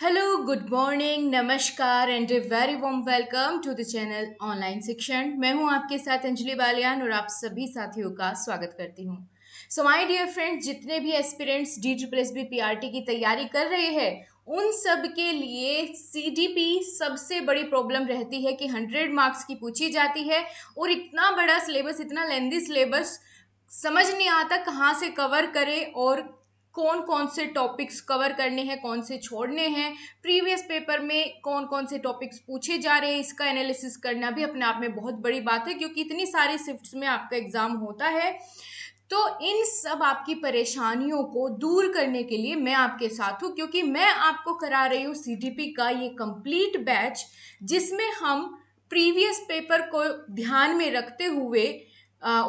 Hello, good morning, नमस्कार and a very warm welcome to the channel online Shikshan. मैं हूं आपके साथ अंजलि बालियान और आप सभी साथियों का स्वागत करती हूं। सो माय डियर फ्रेंड्स, जितने भी एस्पिरेंट्स DSSB PRT की तैयारी कर रहे हैं उन सब के लिए CDP सबसे बड़ी प्रॉब्लम रहती है कि 100 मार्क्स की पूछी जाती है और इतना बड़ा सिलेबस, इतना लेंदी सिलेबस, समझ नहीं आता कहाँ से कवर करें और कौन कौन से टॉपिक्स कवर करने हैं, कौन से छोड़ने हैं, प्रीवियस पेपर में कौन कौन से टॉपिक्स पूछे जा रहे हैं। इसका एनालिसिस करना भी अपने आप में बहुत बड़ी बात है क्योंकि इतनी सारी शिफ्ट्स में आपका एग्जाम होता है। तो इन सब आपकी परेशानियों को दूर करने के लिए मैं आपके साथ हूँ, क्योंकि मैं आपको करा रही हूँ CDP का ये कंप्लीट बैच, जिसमें हम प्रीवियस पेपर को ध्यान में रखते हुए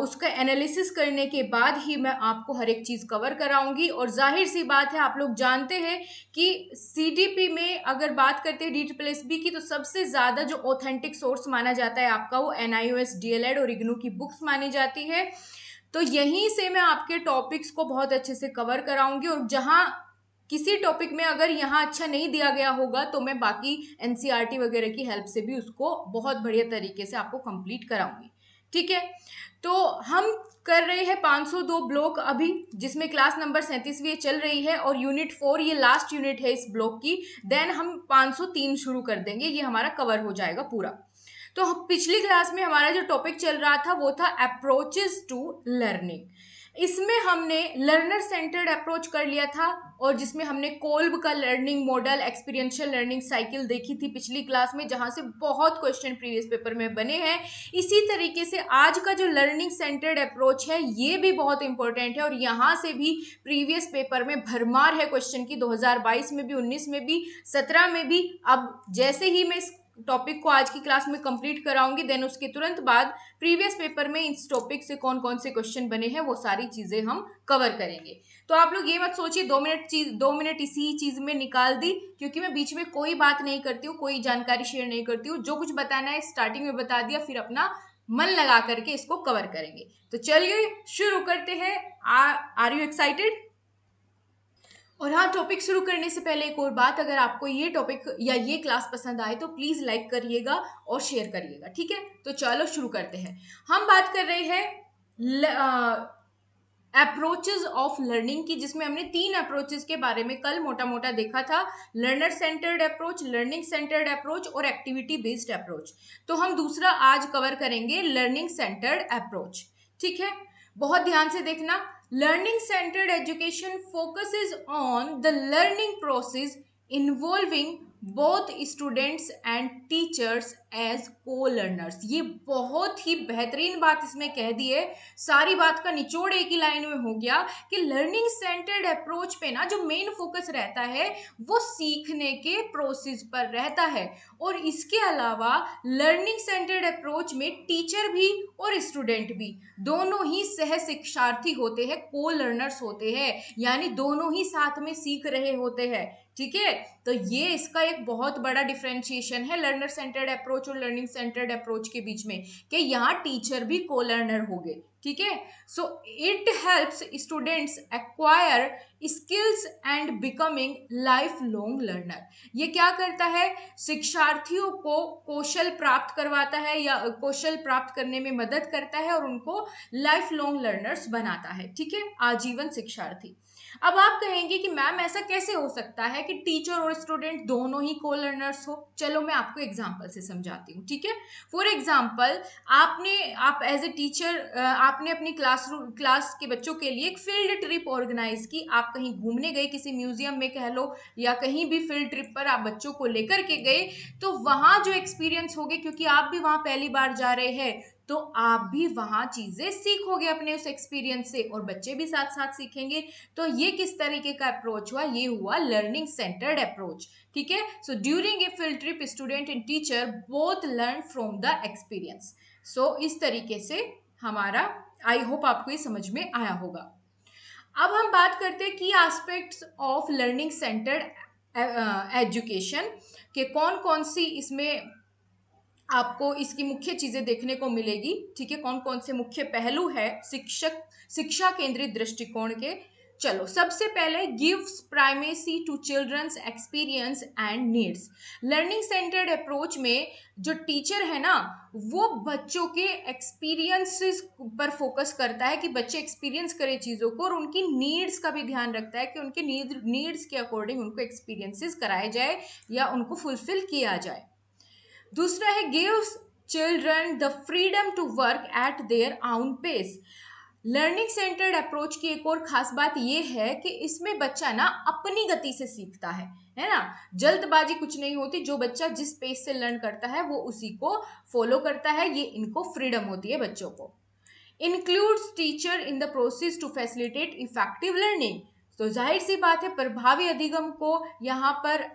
उसका एनालिसिस करने के बाद ही मैं आपको हर एक चीज़ कवर कराऊंगी। और जाहिर सी बात है, आप लोग जानते हैं कि CDP में अगर बात करते हैं DSSB की, तो सबसे ज़्यादा जो ऑथेंटिक सोर्स माना जाता है आपका, वो NIOS DLED और IGNOU की बुक्स मानी जाती है। तो यहीं से मैं आपके टॉपिक्स को बहुत अच्छे से कवर कराऊंगी और जहां किसी टॉपिक में अगर यहाँ अच्छा नहीं दिया गया होगा तो मैं बाकी NCERT वगैरह की हेल्प से भी उसको बहुत बढ़िया तरीके से आपको कंप्लीट कराऊंगी। ठीक है, तो हम कर रहे हैं 502 ब्लॉक अभी, जिसमें क्लास नंबर 37वीं चल रही है और यूनिट 4 ये लास्ट यूनिट है इस ब्लॉक की। देन हम 503 शुरू कर देंगे, ये हमारा कवर हो जाएगा पूरा। तो पिछली क्लास में हमारा जो टॉपिक चल रहा था वो था अप्रोचेस टू लर्निंग। इसमें हमने लर्नर सेंटर्ड अप्रोच कर लिया था और जिसमें हमने कोल्ब का learning model, experiential learning cycle देखी थी पिछली क्लास में, जहां से बहुत क्वेश्चन प्रीवियस पेपर में बने हैं। इसी तरीके से आज का जो लर्निंग सेंटर्ड अप्रोच है ये भी बहुत इंपॉर्टेंट है और यहाँ से भी प्रीवियस पेपर में भरमार है क्वेश्चन की, 2022 में भी, 19 में भी, 17 में भी। अब जैसे ही मैं इस टॉपिक को आज की क्लास में कंप्लीट कराऊंगी, देन उसके तुरंत बाद प्रीवियस पेपर में इस टॉपिक से कौन कौन से क्वेश्चन बने हैं वो सारी चीजें हम कवर करेंगे। तो आप लोग ये मत सोचिए 2 मिनट इसी चीज में निकाल दी, क्योंकि मैं बीच में कोई बात नहीं करती हूँ, कोई जानकारी शेयर नहीं करती हूँ। जो कुछ बताना है स्टार्टिंग में बता दिया, फिर अपना मन लगा करके इसको कवर करेंगे। तो चलिए शुरू करते हैं। Are you excited? और हाँ, टॉपिक शुरू करने से पहले एक और बात, अगर आपको ये टॉपिक या ये क्लास पसंद आए तो प्लीज लाइक करिएगा और शेयर करिएगा। ठीक है, तो चलो शुरू करते हैं। हम बात कर रहे हैं अप्रोचेस ऑफ लर्निंग की, जिसमें हमने 3 अप्रोचेस के बारे में कल मोटा मोटा देखा था। Learner centred approach, learning centred approach और एक्टिविटी बेस्ड अप्रोच। तो हम दूसरा आज कवर करेंगे, लर्निंग सेंटर्ड अप्रोच। ठीक है, बहुत ध्यान से देखना। Learning centred education focuses on the learning process involving both students and teachers as co learners. ये बहुत ही बेहतरीन बात इसमें कह दी है, सारी बात का निचोड़ एक ही लाइन में हो गया कि लर्निंग सेंटर्ड अप्रोच पे ना जो मेन फोकस रहता है वो सीखने के प्रोसेस पर रहता है। और इसके अलावा लर्निंग सेंटर्ड अप्रोच में टीचर भी और स्टूडेंट भी दोनों ही सह शिक्षार्थी होते हैं, को लर्नर्स होते हैं, यानी दोनों ही साथ में सीख रहे होते हैं। ठीक है, तो ये इसका एक बहुत बड़ा डिफरेंशिएशन है लर्नर सेंटर्ड अप्रोच और लर्निंग सेंटर्ड अप्रोच के बीच में, कि यहाँ टीचर भी को लर्नर होंगे। ठीक है, so it helps students acquire skills and becoming life long learner. ये क्या करता है, शिक्षार्थियों को कौशल प्राप्त करवाता है या कौशल प्राप्त करने में मदद करता है और उनको लाइफ लॉन्ग लर्नर्स बनाता है। ठीक है, आजीवन शिक्षार्थी। अब आप कहेंगे कि मैम ऐसा कैसे हो सकता है कि टीचर और स्टूडेंट दोनों ही को लर्नर्स हो? चलो मैं आपको एग्जांपल से समझाती हूँ। ठीक है, फॉर एग्जांपल आप एज ए टीचर आपने अपनी क्लास के बच्चों के लिए एक फील्ड ट्रिप ऑर्गेनाइज की। आप कहीं घूमने गए, किसी म्यूजियम में कह लो या कहीं भी फील्ड ट्रिप पर आप बच्चों को लेकर के गए, तो वहां जो एक्सपीरियंस होगे, क्योंकि आप भी वहां पहली बार जा रहे हैं, तो आप भी वहां चीजें सीखोगे अपने उस एक्सपीरियंस से और बच्चे भी साथ साथ सीखेंगे। तो ये किस तरीके का अप्रोच हुआ? ये हुआ लर्निंग सेंटर्ड अप्रोच। ठीक है, so during a field trip student and teacher both learn from the experience. So इस तरीके से हमारा, आई होप आपको ये समझ में आया होगा। अब हम बात करते हैं की aspects of learning centred education के, कौन कौन सी इसमें आपको इसकी मुख्य चीजें देखने को मिलेगी। ठीक है, कौन कौन से मुख्य पहलू है शिक्षा केंद्रित दृष्टिकोण के। चलो सबसे पहले gives primacy to children's experience and needs. Learning centred approach में जो टीचर है ना, वो बच्चों के एक्सपीरियंसेस पर फोकस करता है कि बच्चे एक्सपीरियंस करें चीज़ों को, और उनकी नीड्स का भी ध्यान रखता है कि उनके नीड्स के अकॉर्डिंग उनको एक्सपीरियंसेस कराए जाए या उनको फुलफिल किया जाए। दूसरा है gives children the freedom to work at their own pace. Learning centred approach की एक और खास बात यह है कि इसमें बच्चा ना अपनी गति से सीखता है ना। जल्दबाजी कुछ नहीं होती, जो बच्चा जिस पेस से लर्न करता है वो उसी को फॉलो करता है, ये इनको फ्रीडम होती है बच्चों को। Includes teacher in the process to facilitate effective learning. तो जाहिर सी बात है, प्रभावी अधिगम को यहाँ पर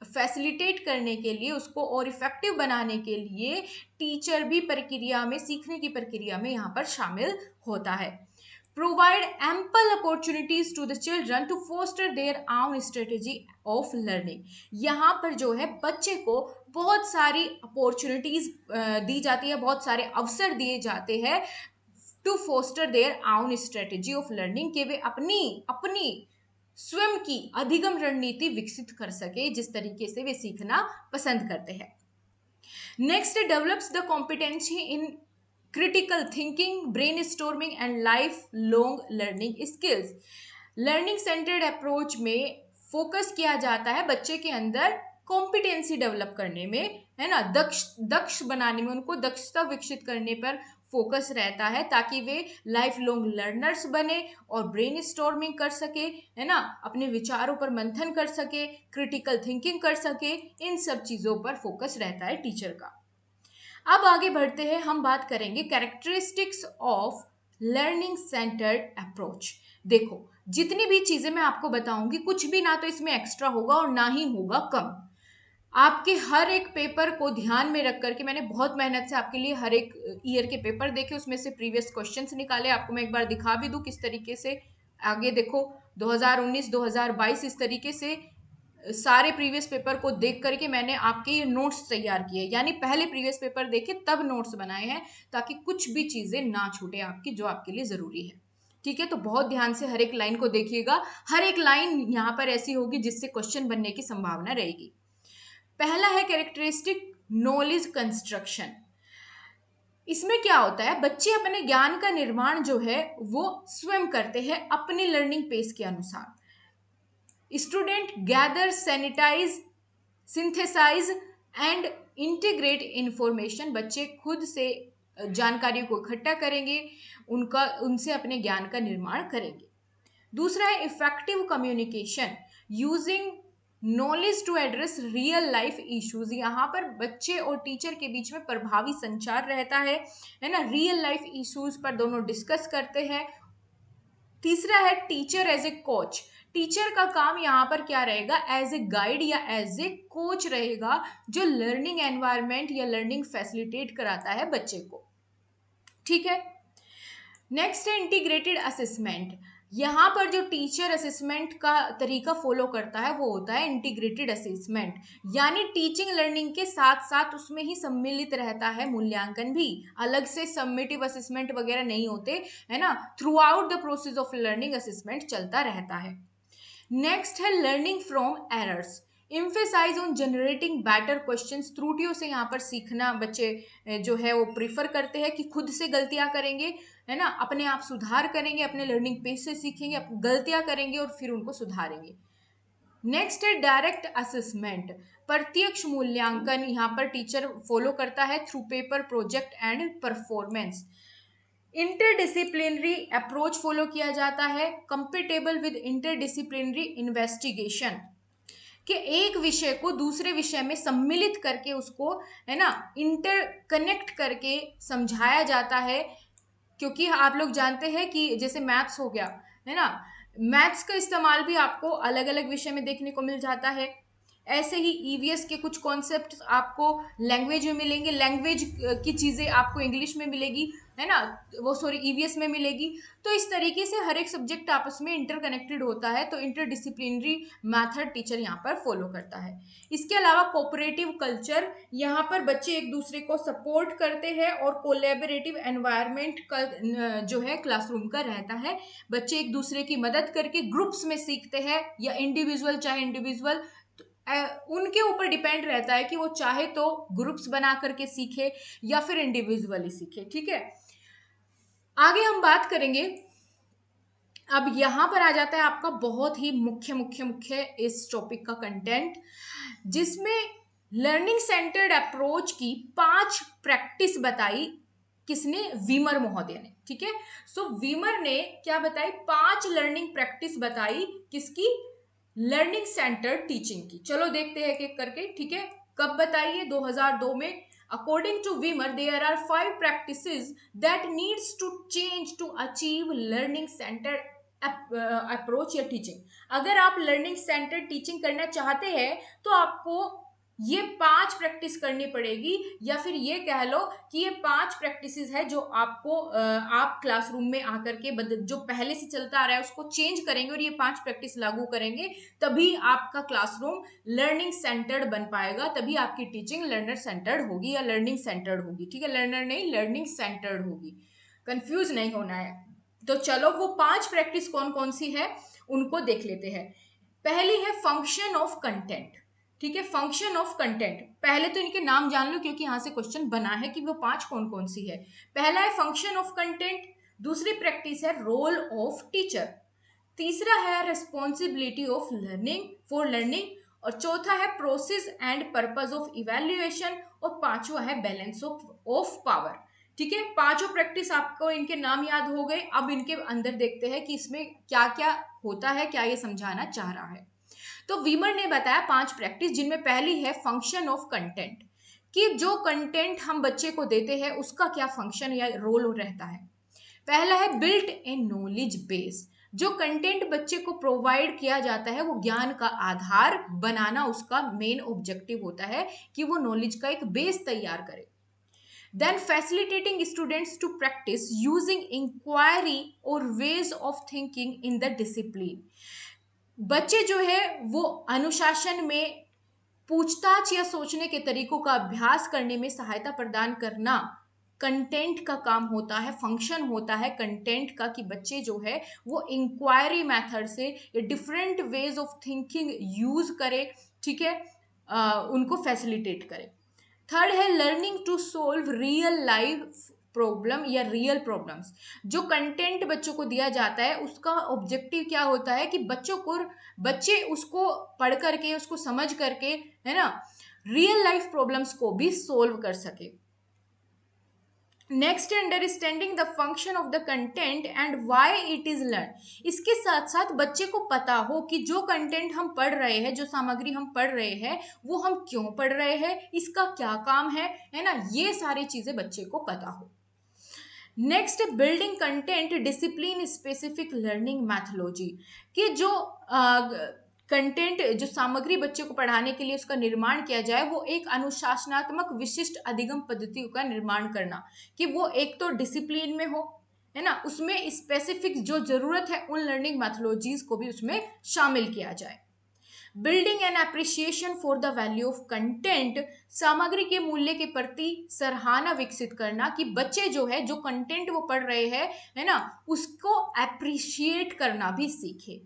फैसिलिटेट करने के लिए, उसको और इफेक्टिव बनाने के लिए टीचर भी प्रक्रिया में, सीखने की प्रक्रिया में यहाँ पर शामिल होता है। Provide ample opportunities to the children to foster their own strategy of learning. यहाँ पर जो है बच्चे को बहुत सारी अपॉर्चुनिटीज दी जाती है, बहुत सारे अवसर दिए जाते हैं to foster their own strategy of learning, कि वे अपनी स्वयं की अधिगम रणनीति विकसित कर सके, जिस तरीके से वे सीखना पसंद करते हैं। Next develops the competency in critical thinking, brainstorming and life long learning skills. Learning centred approach में फोकस किया जाता है बच्चे के अंदर कॉम्पिटेंसी डेवलप करने में, है ना, दक्ष बनाने में, उनको दक्षता विकसित करने पर फोकस रहता है, ताकि वे लाइफ लॉन्ग लर्नर्स बने और ब्रेन स्टॉर्मिंग कर सके, है ना, अपने विचारों पर मंथन कर सके, क्रिटिकल थिंकिंग कर सके। इन सब चीज़ों पर फोकस रहता है टीचर का। अब आगे बढ़ते हैं, हम बात करेंगे characteristics of learning centred approach. देखो, जितनी भी चीज़ें मैं आपको बताऊंगी, कुछ भी ना तो इसमें एक्स्ट्रा होगा और ना ही होगा कम। आपके हर एक पेपर को ध्यान में रख करके मैंने बहुत मेहनत से आपके लिए हर एक ईयर के पेपर देखे, उसमें से प्रीवियस क्वेश्चंस निकाले। आपको मैं एक बार दिखा भी दूं किस तरीके से, आगे देखो 2019 2022 इस तरीके से सारे प्रीवियस पेपर को देख करके मैंने आपके ये नोट्स तैयार किए, यानी पहले प्रीवियस पेपर देखे तब नोट्स बनाए हैं, ताकि कुछ भी चीजें ना छूटे आपकी, जो आपके लिए जरूरी है। ठीक है, तो बहुत ध्यान से हर एक लाइन को देखिएगा, हर एक लाइन यहाँ पर ऐसी होगी जिससे क्वेश्चन बनने की संभावना रहेगी। पहला है कैरेक्टरिस्टिक नॉलेज कंस्ट्रक्शन। इसमें क्या होता है, बच्चे अपने ज्ञान का निर्माण जो है वो स्वयं करते हैं अपने लर्निंग पेस के अनुसार। Student gather, sanitise, synthesise and integrate information. बच्चे खुद से जानकारी को इकट्ठा करेंगे, उनसे अपने ज्ञान का निर्माण करेंगे। दूसरा है effective communication, using knowledge to address real life issues. यहाँ पर बच्चे और टीचर के बीच में प्रभावी संचार रहता है ना, रियल लाइफ इश्यूज पर दोनों डिस्कस करते हैं। तीसरा है teacher as a coach. Teacher का काम यहाँ पर क्या रहेगा, एज ए गाइड या एज ए कोच रहेगा, जो लर्निंग एनवायरनमेंट या लर्निंग फैसिलिटेट कराता है बच्चे को। ठीक है, नेक्स्ट है इंटीग्रेटेड असेसमेंट। यहाँ पर जो टीचर असेसमेंट का तरीका फॉलो करता है वो होता है इंटीग्रेटेड असेसमेंट, यानी टीचिंग लर्निंग के साथ साथ उसमें ही सम्मिलित रहता है मूल्यांकन भी। अलग से सबमिटिव असेसमेंट वगैरह नहीं होते, है ना, through out the process of learning assessment चलता रहता है। नेक्स्ट है learning from errors, emphasise on generating better questions. त्रुटियों से यहाँ पर सीखना बच्चे जो है वो प्रीफर करते हैं कि खुद से गलतियां करेंगे, है ना, अपने आप सुधार करेंगे, अपने लर्निंग पेस से सीखेंगे, गलतियां करेंगे और फिर उनको सुधारेंगे। नेक्स्ट है डायरेक्ट असेसमेंट, प्रत्यक्ष मूल्यांकन यहाँ पर टीचर फॉलो करता है through paper, project and performance. Interdisciplinary approach follow किया जाता है, कंपेटेबल विद इंटरडिसिप्लिनरी इन्वेस्टिगेशन, कि एक विषय को दूसरे विषय में सम्मिलित करके उसको, है ना, इंटरकनेक्ट करके समझाया जाता है। क्योंकि आप लोग जानते हैं कि जैसे मैथ्स हो गया, है ना, मैथ्स का इस्तेमाल भी आपको अलग अलग विषय में देखने को मिल जाता है। ऐसे ही ईवीएस के कुछ कॉन्सेप्ट आपको लैंग्वेज में मिलेंगे, लैंग्वेज की चीज़ें आपको इंग्लिश में मिलेगी, है ना, वो सॉरी ईवीएस में मिलेगी। तो इस तरीके से हर एक सब्जेक्ट आपस में इंटरकनेक्टेड होता है, तो इंटरडिसिप्लिनरी मेथड टीचर यहाँ पर फॉलो करता है। इसके अलावा कोऑपरेटिव कल्चर, यहाँ पर बच्चे एक दूसरे को सपोर्ट करते हैं और कोलैबोरेटिव एनवायरनमेंट का जो है क्लासरूम का रहता है। बच्चे एक दूसरे की मदद करके ग्रुप्स में सीखते हैं या इंडिविजुअल, चाहे इंडिविजुअल उनके ऊपर डिपेंड रहता है कि वो चाहे तो ग्रुप्स बना करके सीखे या फिर इंडिविजुअली सीखे। ठीक है, आगे हम बात करेंगे। अब यहां पर आ जाता है आपका बहुत ही मुख्य मुख्य मुख्य इस टॉपिक का कंटेंट, जिसमें लर्निंग सेंटर्ड अप्रोच की 5 प्रैक्टिस बताई। किसने? वीमर महोदय ने। ठीक है, सो वीमर ने क्या बताई? 5 लर्निंग प्रैक्टिस बताई। किसकी? लर्निंग सेंटर्ड टीचिंग की। चलो देखते हैं एक एक करके। ठीक है, कब बताइए? 2002 में। According to Wimmer, there are 5 practices that needs to change to achieve learning centered approach या टीचिंग। अगर आप लर्निंग सेंटर्ड टीचिंग करना चाहते हैं तो आपको ये 5 प्रैक्टिस करनी पड़ेगी, या फिर ये कह लो कि ये 5 प्रैक्टिसेस है जो आपको आप क्लासरूम में आकर के जो पहले से चलता आ रहा है उसको चेंज करेंगे और ये 5 प्रैक्टिस लागू करेंगे, तभी आपका क्लासरूम लर्निंग सेंटर्ड बन पाएगा, तभी आपकी टीचिंग लर्नर सेंटर्ड होगी या लर्निंग सेंटर्ड होगी। ठीक है, लर्नर नहीं, लर्निंग सेंटर्ड होगी, कंफ्यूज नहीं होना है। तो चलो वो 5 प्रैक्टिस कौन कौन सी है उनको देख लेते हैं। पहली है फंक्शन ऑफ कंटेंट। ठीक है, फंक्शन ऑफ कंटेंट, पहले तो इनके नाम जान लो क्योंकि यहां से क्वेश्चन बना है कि वो 5 कौन कौन सी है। पहला है फंक्शन ऑफ कंटेंट, दूसरी प्रैक्टिस है रोल ऑफ टीचर, तीसरा है responsibility of learning for learning, और चौथा है process and purpose of evaluation, और पांचवा है बैलेंस ऑफ पावर। ठीक है, पांचों प्रैक्टिस आपको इनके नाम याद हो गए। अब इनके अंदर देखते हैं कि इसमें क्या क्या होता है, क्या ये समझाना चाह रहा है। तो वीमर ने बताया 5 प्रैक्टिस, जिनमें पहली है फंक्शन ऑफ कंटेंट, कि जो कंटेंट हम बच्चे को देते हैं उसका क्या फंक्शन या रोल रहता है। पहला है बिल्ट ए नॉलेज बेस, जो कंटेंट बच्चे को प्रोवाइड किया जाता है वो ज्ञान का आधार बनाना उसका मेन ऑब्जेक्टिव होता है, कि वो नॉलेज का एक बेस तैयार करे। Then facilitating students to practise using inquiry और ways of thinking in the discipline, बच्चे जो है वो अनुशासन में पूछताछ या सोचने के तरीकों का अभ्यास करने में सहायता प्रदान करना कंटेंट का काम होता है, फंक्शन होता है कंटेंट का, कि बच्चे जो है वो इंक्वायरी मेथड से different ways of thinking use करे। ठीक है, उनको फैसिलिटेट करे। थर्ड है learning to solve real life problem या रियल प्रॉब्लम्स, जो कंटेंट बच्चों को दिया जाता है उसका ऑब्जेक्टिव क्या होता है कि बच्चे उसको पढ़ करके उसको समझ करके, है ना, रियल लाइफ प्रॉब्लम्स को भी सोल्व कर सके। Next understanding the function of the content and why it is learn, इसके साथ साथ बच्चे को पता हो कि जो कंटेंट हम पढ़ रहे हैं, जो सामग्री हम पढ़ रहे हैं वो हम क्यों पढ़ रहे हैं, इसका क्या काम है ना, ये सारी चीजें बच्चे को पता हो। Next building content discipline specific learning methodology, कि जो कंटेंट जो सामग्री बच्चे को पढ़ाने के लिए उसका निर्माण किया जाए वो एक अनुशासनात्मक विशिष्ट अधिगम पद्धतियों का निर्माण करना, कि वो एक तो डिसिप्लिन में हो, है ना, उसमें स्पेसिफिक जो जरूरत है उन लर्निंग मैथोलॉजीज को भी उसमें शामिल किया जाए। Building an appreciation for the value of content, सामग्री के मूल्य के प्रति सराहना विकसित करना, कि बच्चे जो है जो कंटेंट वो पढ़ रहे हैं, है ना, उसको अप्रिशिएट करना भी सीखे।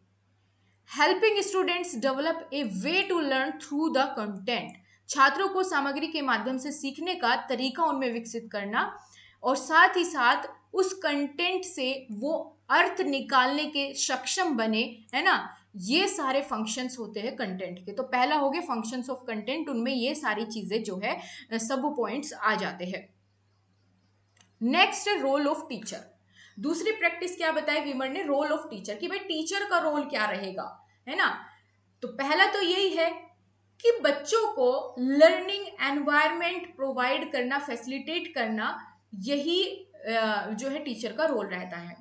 Helping students develop a way to learn through the content, छात्रों को सामग्री के माध्यम से सीखने का तरीका उनमें विकसित करना, और साथ ही साथ उस कंटेंट से वो अर्थ निकालने के सक्षम बने, है ना, ये सारे फंक्शंस होते हैं कंटेंट के। तो पहला हो गया फंक्शंस ऑफ कंटेंट, उनमें ये सारी चीजें जो है सब पॉइंट्स आ जाते हैं। नेक्स्ट रोल ऑफ टीचर, दूसरी प्रैक्टिस क्या बताई वीमर ने? रोल ऑफ टीचर, कि भाई टीचर का रोल क्या रहेगा, है ना। तो पहला तो यही है कि बच्चों को लर्निंग एनवायरनमेंट प्रोवाइड करना, फैसिलिटेट करना, यही जो है टीचर का रोल रहता है।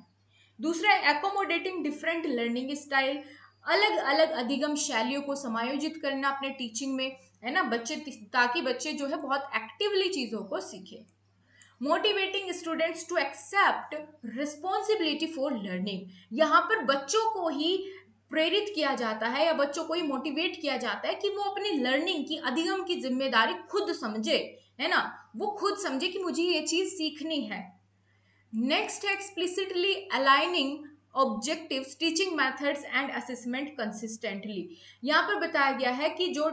दूसरा एकोमोडेटिंग डिफरेंट लर्निंग स्टाइल, अलग अलग अधिगम शैलियों को समायोजित करना अपने टीचिंग में, है ना, बच्चे ताकि बच्चे जो है बहुत एक्टिवली चीजों को सीखे। Motivating students to accept responsibility for learning, यहाँ पर बच्चों को ही प्रेरित किया जाता है या बच्चों को ही मोटिवेट किया जाता है कि वो अपनी लर्निंग की, अधिगम की जिम्मेदारी खुद समझे, है ना, वो खुद समझे कि मुझे ये चीज सीखनी है। नेक्स्ट है explicitly aligning objectives, teaching methods and assessment consistently. यहाँ पर बताया गया है कि जो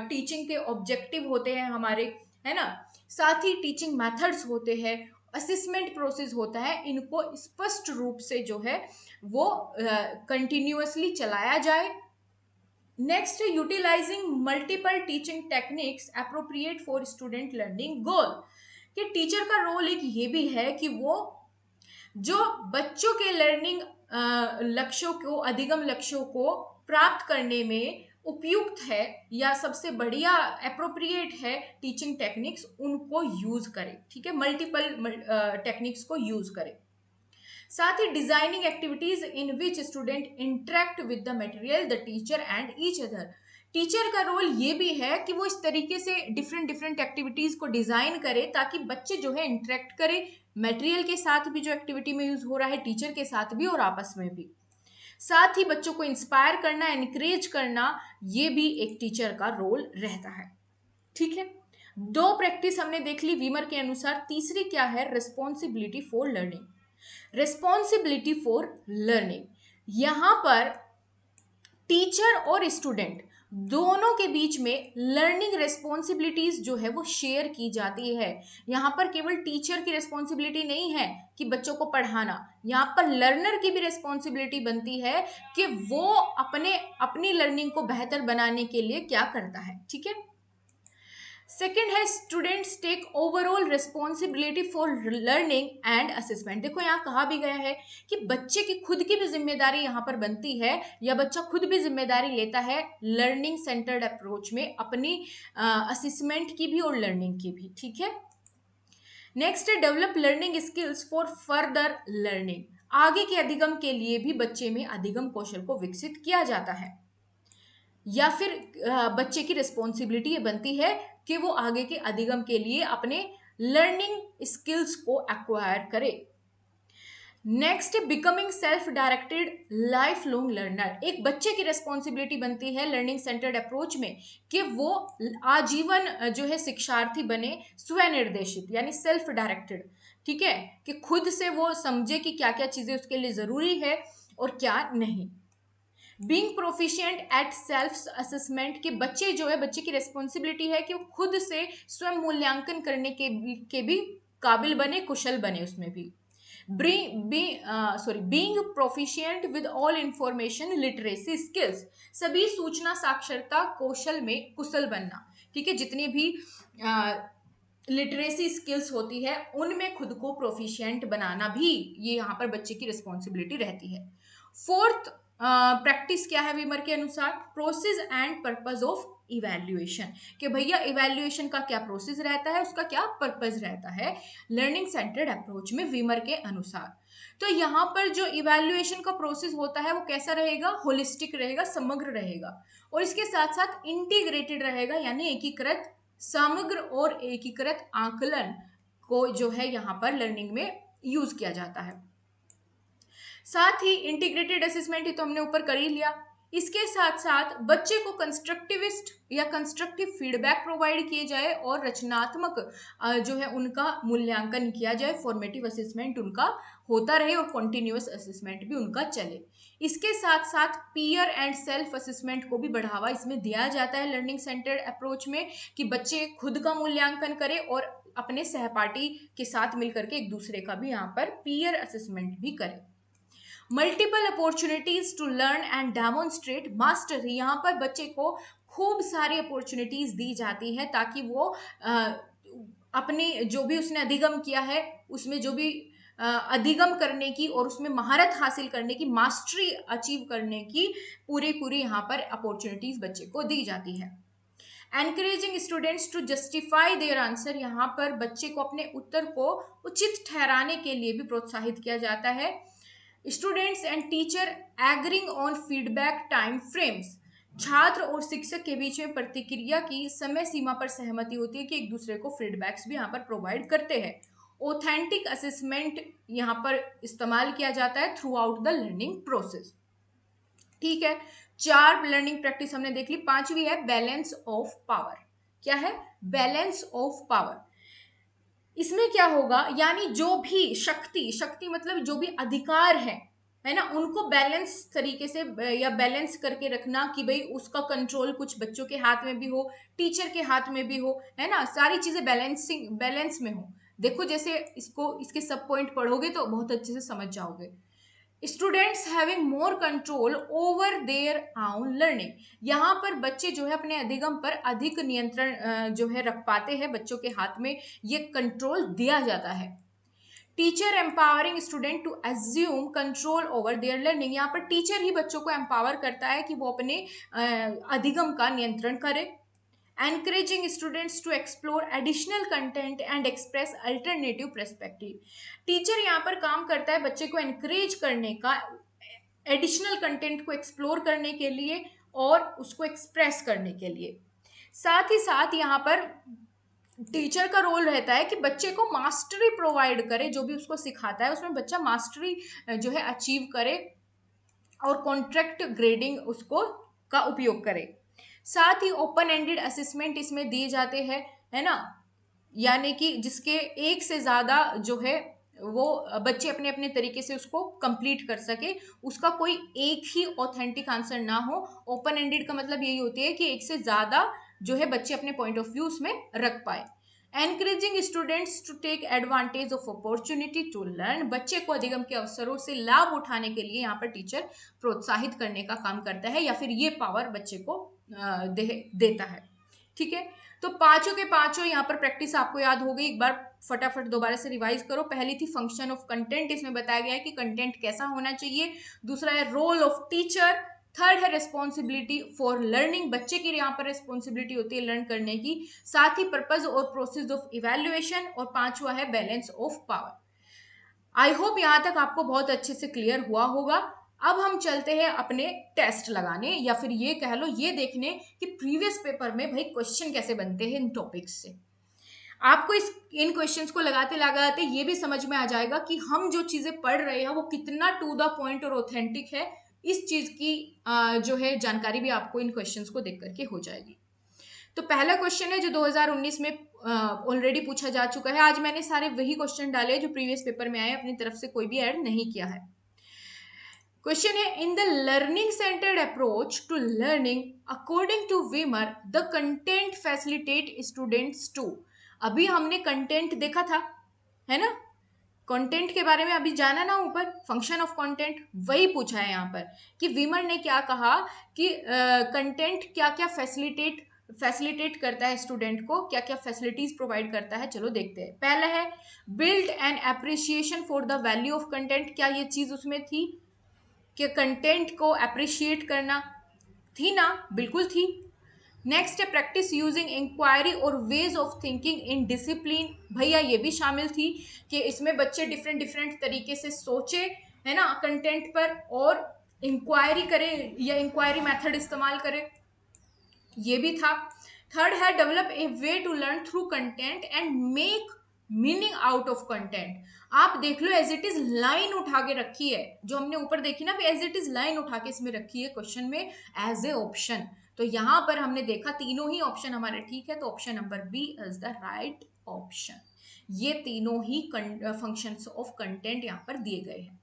टीचिंग के ऑब्जेक्टिव होते हैं हमारे, है ना, साथ ही टीचिंग मेथड्स होते हैं, असेसमेंट प्रोसेस होता है, इनको स्पष्ट रूप से जो है वो कंटिन्यूअसली चलाया जाए। नेक्स्ट है utilising multiple teaching techniques appropriate for student learning goal, कि टीचर का रोल एक ये भी है कि वो जो बच्चों के लर्निंग लक्ष्यों को, अधिगम लक्ष्यों को प्राप्त करने में उपयुक्त है या सबसे बढ़िया अप्रोप्रिएट है टीचिंग टेक्निक्स, उनको यूज करें, ठीक है, मल्टीपल टेक्निक्स को यूज करें। साथ ही designing activities in which student interact with the material, the teacher and each other. Teacher का रोल ये भी है कि वो इस तरीके से डिफरेंट डिफरेंट एक्टिविटीज को डिजाइन करे ताकि बच्चे जो है इंटरेक्ट करें मटेरियल के साथ भी, जो एक्टिविटी में यूज हो रहा है, टीचर के साथ भी और आपस में भी। साथ ही बच्चों को इंस्पायर करना, एनकरेज करना, ये भी एक टीचर का रोल रहता है, ठीक है। दो प्रैक्टिस हमने देख ली वीमर के अनुसार। तीसरी क्या है? Responsibility for learning. Responsibility for learning, यहां पर टीचर और स्टूडेंट दोनों के बीच में लर्निंग रिस्पॉन्सिबिलिटीज जो है वो शेयर की जाती है। यहाँ पर केवल टीचर की रिस्पॉन्सिबिलिटी नहीं है कि बच्चों को पढ़ाना, यहाँ पर लर्नर की भी रिस्पॉन्सिबिलिटी बनती है कि वो अपनी लर्निंग को बेहतर बनाने के लिए क्या करता है, ठीक है। सेकेंड है students take overall responsibility for learning and assessment. देखो यहाँ कहा भी गया है कि बच्चे की खुद की भी जिम्मेदारी यहाँ पर बनती है या बच्चा खुद भी जिम्मेदारी लेता है लर्निंग सेंटर्ड अप्रोच में, अपनी असेसमेंट की भी और लर्निंग की भी, ठीक है। नेक्स्ट है develop learning skills for further learning. आगे के अधिगम के लिए भी बच्चे में अधिगम कौशल को विकसित किया जाता है या फिर बच्चे की रिस्पॉन्सिबिलिटी ये बनती है कि वो आगे के अधिगम के लिए अपने लर्निंग स्किल्स को एक्वायर करे। Next becoming self directed life long learner. एक बच्चे की रिस्पॉन्सिबिलिटी बनती है लर्निंग सेंटर्ड अप्रोच में कि वो आजीवन जो है शिक्षार्थी बने, स्वनिर्देशित यानी सेल्फ डायरेक्टेड, ठीक है, कि खुद से वो समझे कि क्या क्या चीजें उसके लिए जरूरी है और क्या नहीं। Being proficient eight self assessment, के बच्चे जो है, बच्चे की रिस्पॉन्सिबिलिटी है कि वो खुद से स्वयं मूल्यांकन करने के भी काबिल बने, कुशल बने उसमें भी। Being proficient with all information literacy skills, सभी सूचना साक्षरता कौशल में कुशल बनना, ठीक है, जितनी भी लिटरेसी स्किल्स होती है उनमें खुद को प्रोफिशिएंट बनाना भी ये यहाँ पर बच्चे की रिस्पॉन्सिबिलिटी रहती है। फोर्थ प्रैक्टिस क्या है वीमर के अनुसार? Process and purpose of evaluation, कि भैया इवैल्यूएशन का क्या प्रोसेस रहता है, उसका क्या पर्पस रहता है लर्निंग सेंटर्ड अप्रोच में वीमर के अनुसार। तो यहाँ पर जो इवैल्यूएशन का प्रोसेस होता है वो कैसा रहेगा? होलिस्टिक रहेगा, समग्र रहेगा, और इसके साथ साथ इंटीग्रेटेड रहेगा, यानी एकीकृत, समग्र और एकीकृत आकलन को जो है यहाँ पर लर्निंग में यूज किया जाता है। साथ ही इंटीग्रेटेड असेसमेंट ही तो हमने ऊपर कर ही लिया, इसके साथ साथ बच्चे को कंस्ट्रक्टिविस्ट या कंस्ट्रक्टिव फीडबैक प्रोवाइड किए जाए और रचनात्मक जो है उनका मूल्यांकन किया जाए, फॉर्मेटिव असेसमेंट उनका होता रहे और कॉन्टिन्यूअस असेसमेंट भी उनका चले। इसके साथ साथ पीयर एंड सेल्फ असेसमेंट को भी बढ़ावा इसमें दिया जाता है लर्निंग सेंटर्ड अप्रोच में, कि बच्चे खुद का मूल्यांकन करें और अपने सहपाठी के साथ मिलकर के एक दूसरे का भी यहाँ पर पीयर असेसमेंट भी करें। Multiple opportunities to learn and demonstrate mastery, यहाँ पर बच्चे को खूब सारी अपॉर्चुनिटीज दी जाती है ताकि वो अपने जो भी उसने अधिगम किया है उसमें जो भी अधिगम करने की और उसमें महारत हासिल करने की, मास्टरी अचीव करने की पूरी यहाँ पर अपॉर्चुनिटीज बच्चे को दी जाती है। Encouraging students to justify their answer, यहाँ पर बच्चे को अपने उत्तर को उचित ठहराने के लिए भी प्रोत्साहित किया जाता है। Students and teacher agreeing on feedback time frames, छात्र और शिक्षक के बीच में प्रतिक्रिया की समय सीमा पर सहमति होती है कि एक दूसरे को फीडबैक्स भी यहाँ पर प्रोवाइड करते हैं। ऑथेंटिक असेसमेंट यहाँ पर इस्तेमाल किया जाता है through out the learning process. ठीक है, 4 लर्निंग प्रैक्टिस हमने देख ली। 5वीं है बैलेंस ऑफ पावर। क्या है? Balance of power. इसमें क्या होगा, यानी जो भी शक्ति, शक्ति मतलब जो भी अधिकार है ना, उनको बैलेंस तरीके से या बैलेंस करके रखना कि भाई उसका कंट्रोल कुछ बच्चों के हाथ में भी हो, टीचर के हाथ में भी हो, है ना, सारी चीजें बैलेंस में हो। देखो जैसे इसको, इसके सब पॉइंट पढ़ोगे तो बहुत अच्छे से समझ जाओगे। Students having more control over their own learning. यहाँ पर बच्चे जो है अपने अधिगम पर अधिक नियंत्रण जो है रख पाते हैं, बच्चों के हाथ में ये कंट्रोल दिया जाता है। Teacher empowering student to assume control over their learning. यहाँ पर टीचर ही बच्चों को एम्पावर करता है कि वो अपने अधिगम का नियंत्रण करे। encouraging students to explore additional content and express alternative perspective। Teacher यहाँ पर काम करता है बच्चे को encourage करने का, एडिशनल कंटेंट को एक्सप्लोर करने के लिए और उसको एक्सप्रेस करने के लिए। साथ ही साथ यहाँ पर टीचर का रोल रहता है कि बच्चे को मास्टरी प्रोवाइड करे, जो भी उसको सिखाता है उसमें बच्चा मास्टरी जो है अचीव करे और कॉन्ट्रैक्ट ग्रेडिंग उसको का उपयोग करे। साथ ही ओपन एंडेड असेसमेंट इसमें दिए जाते हैं, है ना, यानी कि जिसके एक से ज्यादा जो है वो बच्चे अपने अपने तरीके से उसको कंप्लीट कर सके, उसका कोई एक ही ऑथेंटिक आंसर ना हो। ओपन एंडेड का मतलब यही होती है कि एक से ज्यादा जो है बच्चे अपने पॉइंट ऑफ व्यू उसमें रख पाए। Encouraging students to take advantage of opportunity to learn. बच्चे को अधिगम के अवसरों से लाभ उठाने के लिए यहाँ पर टीचर प्रोत्साहित करने का काम करता है या फिर ये पावर बच्चे को देता है। ठीक है, तो पांचों के पांचों यहाँ पर प्रैक्टिस आपको याद हो गई। एक बार फटाफट दोबारा से रिवाइज करो। पहली थी फंक्शन ऑफ कंटेंट, इसमें बताया गया है कि कंटेंट कैसा होना चाहिए। दूसरा है रोल ऑफ टीचर। थर्ड है रिस्पॉन्सिबिलिटी फॉर लर्निंग, बच्चे की यहाँ पर रिस्पॉन्सिबिलिटी होती है लर्न करने की। साथ ही पर्पज और प्रोसेस ऑफ इवैल्यूएशन, और पांचवा है balance of power. I hope यहाँ तक आपको बहुत अच्छे से क्लियर हुआ होगा। अब हम चलते हैं अपने टेस्ट लगाने, या फिर ये कह लो ये देखने कि प्रीवियस पेपर में भाई क्वेश्चन कैसे बनते हैं इन टॉपिक्स से। आपको इन क्वेश्चंस को लगाते लगाते ये भी समझ में आ जाएगा कि हम जो चीजें पढ़ रहे हैं वो कितना टू द पॉइंट और ऑथेंटिक है। इस चीज की जो है जानकारी भी आपको इन क्वेश्चंस को देख करके हो जाएगी। तो पहला क्वेश्चन है जो 2019 में ऑलरेडी पूछा जा चुका है। आज मैंने सारे वही क्वेश्चन डाले जो प्रीवियस पेपर में आए, अपनी तरफ से कोई भी ऐड नहीं किया है। क्वेश्चन है, in the learning centred approach to learning according to Weimer the content facilitate students to. अभी हमने कंटेंट देखा था, है ना, कंटेंट के बारे में अभी जाना ना ऊपर, फंक्शन ऑफ कंटेंट, वही पूछा है यहाँ पर कि विमर ने क्या कहा कि कंटेंट क्या क्या फैसिलिटेट करता है स्टूडेंट को, क्या क्या फैसिलिटीज प्रोवाइड करता है। चलो देखते हैं। पहला है build an appreciation for the value of content. क्या ये चीज उसमें थी कि कंटेंट को अप्रिशिएट करना? थी ना, बिल्कुल थी। नेक्स्ट है प्रैक्टिस यूजिंग इंक्वायरी और ways of thinking in discipline. भैया ये भी शामिल थी कि इसमें बच्चे डिफरेंट डिफरेंट तरीके से सोचे, है ना, कंटेंट पर, और इंक्वायरी करें या इंक्वायरी मेथड इस्तेमाल करें, ये भी था। थर्ड है develop a way to learn through content and make meaning out of content. आप देख लो एज इट इज लाइन उठा के रखी है, जो हमने ऊपर देखी ना, एज इट इज लाइन उठा के इसमें रखी है क्वेश्चन में एज ए ऑप्शन। तो यहां पर हमने देखा तीनों ही ऑप्शन हमारे ठीक है, तो option number B is the right option. ये तीनों ही फंक्शंस ऑफ कंटेंट यहां पर दिए गए हैं।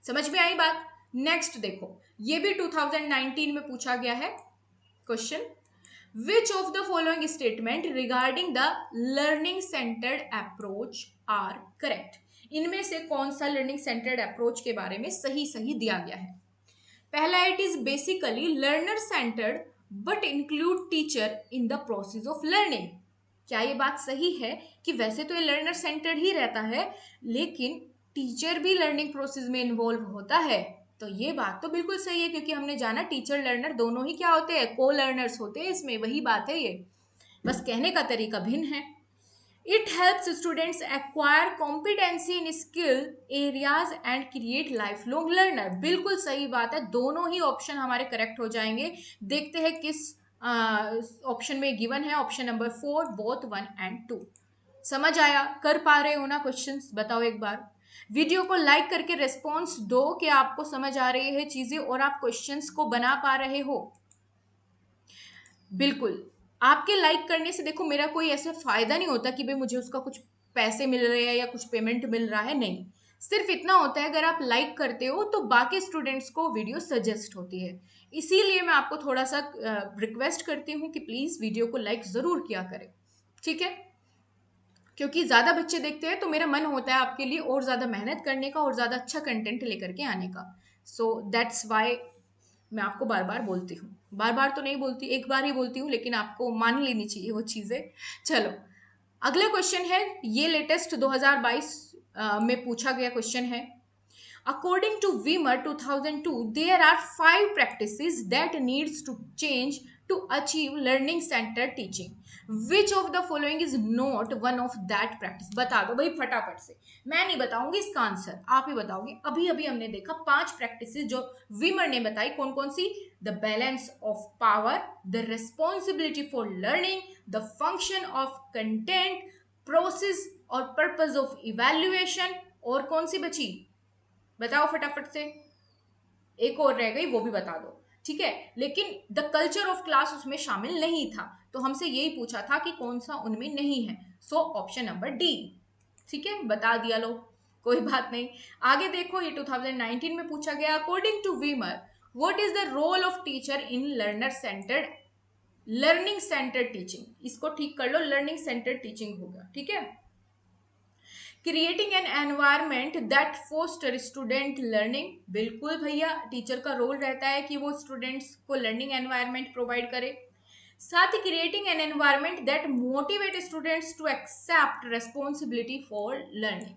समझ में आई बात? नेक्स्ट देखो, ये भी 2019 में पूछा गया है question. Which of the following statement regarding the learning centered approach are correct? इनमें से कौन सा learning centered approach के बारे में सही सही दिया गया है? पहला, it is basically learner centered but include teacher in the process of learning। क्या ये बात सही है कि वैसे तो ये learner centered ही रहता है, लेकिन टीचर भी लर्निंग प्रोसेस में इन्वॉल्व होता है? तो ये बात तो बिल्कुल सही है, क्योंकि हमने जाना टीचर लर्नर दोनों ही क्या होते हैं, को लर्नर्स होते हैं। इसमें वही बात है, ये बस कहने का तरीका भिन्न है। It helps students acquire competency in skill areas and create life long learner. बिल्कुल सही बात है, दोनों ही ऑप्शन हमारे करेक्ट हो जाएंगे। देखते हैं किस ऑप्शन में गिवन है। Option number 4 both 1 and 2। समझ आया? कर पा रहे हो ना क्वेश्चंस? बताओ एक बार। वीडियो को लाइक करके रेस्पॉन्स दो कि आपको समझ आ रही है चीजें और आप क्वेश्चंस को बना पा रहे हो। बिल्कुल, आपके लाइक करने से देखो मेरा कोई ऐसा फायदा नहीं होता कि भाई मुझे उसका कुछ पैसे मिल रहे हैं या कुछ पेमेंट मिल रहा है, नहीं। सिर्फ इतना होता है अगर आप लाइक करते हो तो बाकी स्टूडेंट्स को वीडियो सजेस्ट होती है। इसीलिए मैं आपको थोड़ा सा रिक्वेस्ट करती हूँ कि प्लीज वीडियो को लाइक जरूर किया करें, ठीक है? क्योंकि ज्यादा बच्चे देखते हैं तो मेरा मन होता है आपके लिए और ज्यादा मेहनत करने का और ज्यादा अच्छा कंटेंट लेकर के आने का। सो दैट्स वाई मैं आपको बार बार बोलती हूँ। बार बार तो नहीं बोलती, एक बार ही बोलती हूँ, लेकिन आपको मान लेनी चाहिए वो चीजें। चलो, अगला क्वेश्चन है, ये लेटेस्ट 2022 में पूछा गया क्वेश्चन है। According to Weimer 2002, there are 5 practices that needs to change to achieve learning centered teaching. Which of the following is not one of that practice? बता दो भाई फटाफट से। मैं नहीं बताऊंगी इसका आंसर, आप ही बताओगे। अभी अभी हमने देखा 5 प्रैक्टिसेस जो वीमर ने बताई, कौन कौन सी? The balance of power, the responsibility for learning, the function of content, process और पर्पज ऑफ इवेल्युएशन, और कौन सी बची? बताओ फटाफट से। एक और रह गई, वो भी बता दो, ठीक है? लेकिन द कल्चर ऑफ क्लास उसमें शामिल नहीं था, तो हमसे यही पूछा था कि कौन सा उनमें नहीं है। सो ऑप्शन नंबर डी, ठीक है? बता दिया लो, कोई बात नहीं। आगे देखो, ये 2019 में पूछा गया। According to Weimer, what is the role of teacher in learning centred teaching? इसको ठीक कर लो, लर्निंग सेंटर्ड टीचिंग होगा, ठीक है? Creating an environment that foster student learning, बिल्कुल भैया, टीचर का रोल रहता है कि वो स्टूडेंट्स को लर्निंग एनवायरमेंट प्रोवाइड करे। साथ ही creating an environment that motivate students to accept responsibility for learning.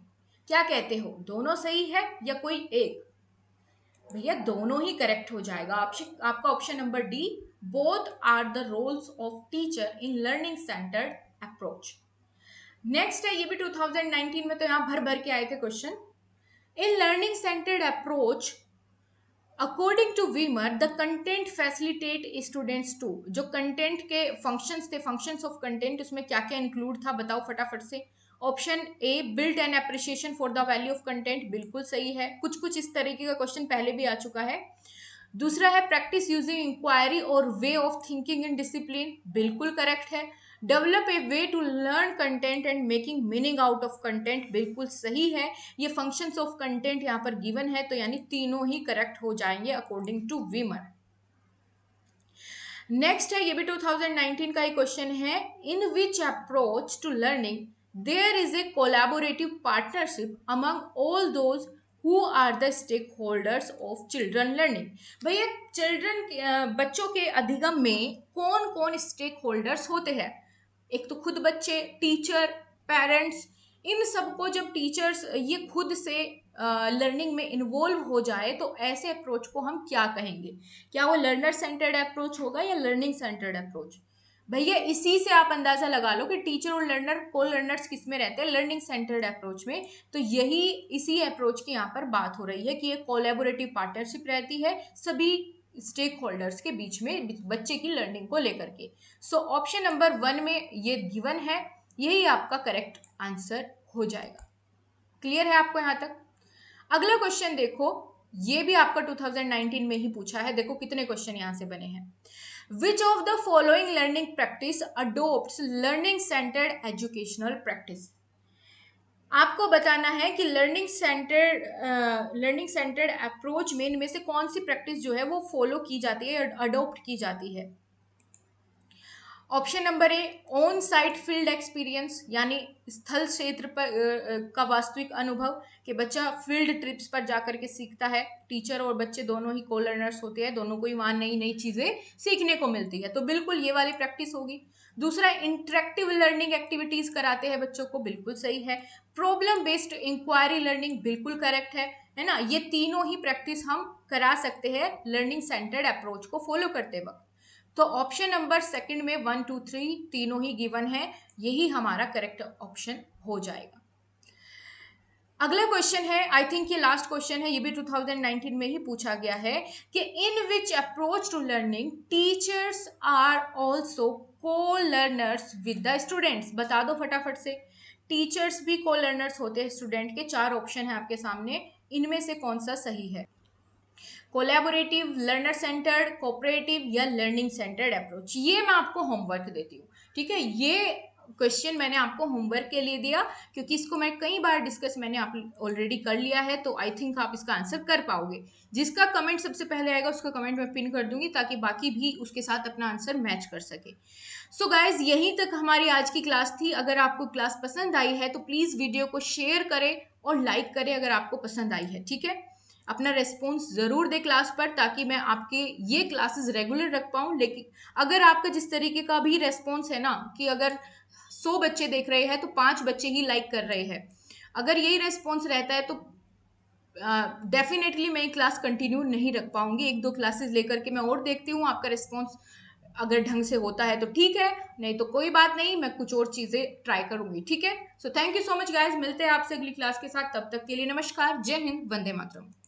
क्या कहते हो, दोनों सही है या कोई एक? भैया दोनों ही करेक्ट हो जाएगा। आपका option number D, both are the roles of teacher in learning centred approach. Next है, ये भी 2019 में तो यहां भर भर के आए थे question. In learning centred approach, according to Weimer, the content facilitate students to. जो कंटेंट के फंक्शंस थे, फंक्शंस ऑफ कंटेंट, उसमें क्या क्या इंक्लूड था, बताओ फटाफट से। Option A, build an appreciation for the value of content, बिल्कुल सही है। कुछ कुछ इस तरीके का क्वेश्चन पहले भी आ चुका है। दूसरा है, प्रैक्टिस यूजिंग इंक्वायरी और way of thinking in discipline, बिल्कुल करेक्ट है। Develop a way to learn content and making meaning out of content, बिल्कुल सही है। ये फंक्शंस ऑफ कंटेंट यहाँ पर गिवन है, तो यानी तीनों ही करेक्ट हो जाएंगे अकॉर्डिंग टू वीमर। नेक्स्ट है, ये भी 2019 का ही क्वेश्चन है। In which approach to learning there is a collaborative partnership among all those who are the stakeholders of children learning. भैया बच्चों के अधिगम में कौन कौन स्टेक होल्डर्स होते हैं? एक तो खुद बच्चे, टीचर, पेरेंट्स। इन सबको जब टीचर्स ये खुद से लर्निंग में इन्वॉल्व हो जाए तो ऐसे अप्रोच को हम क्या कहेंगे? क्या वो लर्नर सेंटर्ड अप्रोच होगा या लर्निंग सेंटर्ड अप्रोच? भैया इसी से आप अंदाजा लगा लो कि टीचर और लर्नर, को लर्नर्स किस में रहते हैं? लर्निंग सेंटर्ड अप्रोच में। तो यही इसी अप्रोच की यहाँ पर बात हो रही है कि ये कोलैबोरेटिव पार्टनरशिप रहती है सभी स्टेक होल्डर्स के बीच में बच्चे की लर्निंग को लेकर के। सो ऑप्शन नंबर 1 में ये गिवन है, यही आपका करेक्ट आंसर हो जाएगा। क्लियर है आपको यहाँ तक? अगला क्वेश्चन देखो, ये भी आपका 2019 में ही पूछा है। देखो कितने क्वेश्चन यहाँ से बने हैं। Which of the following learning practice adopts learning centred educational practice? आपको बताना है कि लर्निंग सेंटर्ड अप्रोच में इनमें से कौन सी प्रैक्टिस जो है वो फॉलो की जाती है, अडोप्ट की जाती है। Option number A, on site field experience, यानी स्थल क्षेत्र पर का वास्तविक अनुभव, कि बच्चा फील्ड ट्रिप्स पर जाकर के सीखता है। टीचर और बच्चे दोनों ही को लर्नर्स होते हैं, दोनों को ही वहां नई नई चीजें सीखने को मिलती है, तो बिल्कुल ये वाली प्रैक्टिस होगी। दूसरा, इंटरेक्टिव लर्निंग एक्टिविटीज कराते हैं बच्चों को, बिल्कुल सही है। प्रॉब्लम बेस्ड इंक्वायरी लर्निंग, बिल्कुल करेक्ट है ना? ये तीनों ही प्रैक्टिस हम करा सकते हैं लर्निंग सेंटर्ड अप्रोच को फॉलो करते वक्त। तो ऑप्शन नंबर सेकंड में 1, 2, 3 तीनों ही गिवन है, यही हमारा करेक्ट ऑप्शन हो जाएगा। अगला क्वेश्चन है, आई थिंक ये लास्ट क्वेश्चन है, ये भी 2019 में ही पूछा गया है कि in which approach to learning teachers are also co learners with the students. बता दो फटाफट से, टीचर्स भी को लर्नर्स होते हैं स्टूडेंट के। 4 ऑप्शन है आपके सामने, इनमें से कौन सा सही है? कोलैबोरेटिव, लर्नर सेंटर्ड, कोऑपरेटिव या लर्निंग सेंटर्ड अप्रोच। ये मैं आपको होमवर्क देती हूँ, ठीक है। ये क्वेश्चन मैंने आपको होमवर्क के लिए दिया क्योंकि इसको मैं कई बार डिस्कस मैंने आप ऑलरेडी कर लिया है, तो आई थिंक आप इसका आंसर कर पाओगे। जिसका कमेंट सबसे पहले आएगा उसका कमेंट मैं पिन कर दूंगी ताकि बाकी भी उसके साथ अपना आंसर मैच कर सके। सो गाइज, यहीं तक हमारी आज की क्लास थी। अगर आपको क्लास पसंद आई है तो प्लीज वीडियो को शेयर करें और लाइक करें अगर आपको पसंद आई है, ठीक है। अपना रेस्पॉन्स जरूर दे क्लास पर ताकि मैं आपके ये क्लासेस रेगुलर रख पाऊँ। लेकिन अगर आपका जिस तरीके का भी रेस्पॉन्स है ना कि अगर 100 बच्चे देख रहे हैं तो 5 बच्चे ही लाइक कर रहे हैं, अगर यही रेस्पॉन्स रहता है तो डेफिनेटली मैं क्लास कंटिन्यू नहीं रख पाऊंगी। 1-2 क्लासेस लेकर के मैं और देखती हूँ, आपका रिस्पॉन्स अगर ढंग से होता है तो ठीक है, नहीं तो कोई बात नहीं, मैं कुछ और चीजें ट्राई करूंगी, ठीक है। So thank you so much guys, मिलते हैं आपसे अगली क्लास के साथ। तब तक के लिए नमस्कार, जय हिंद, वंदे मातरम।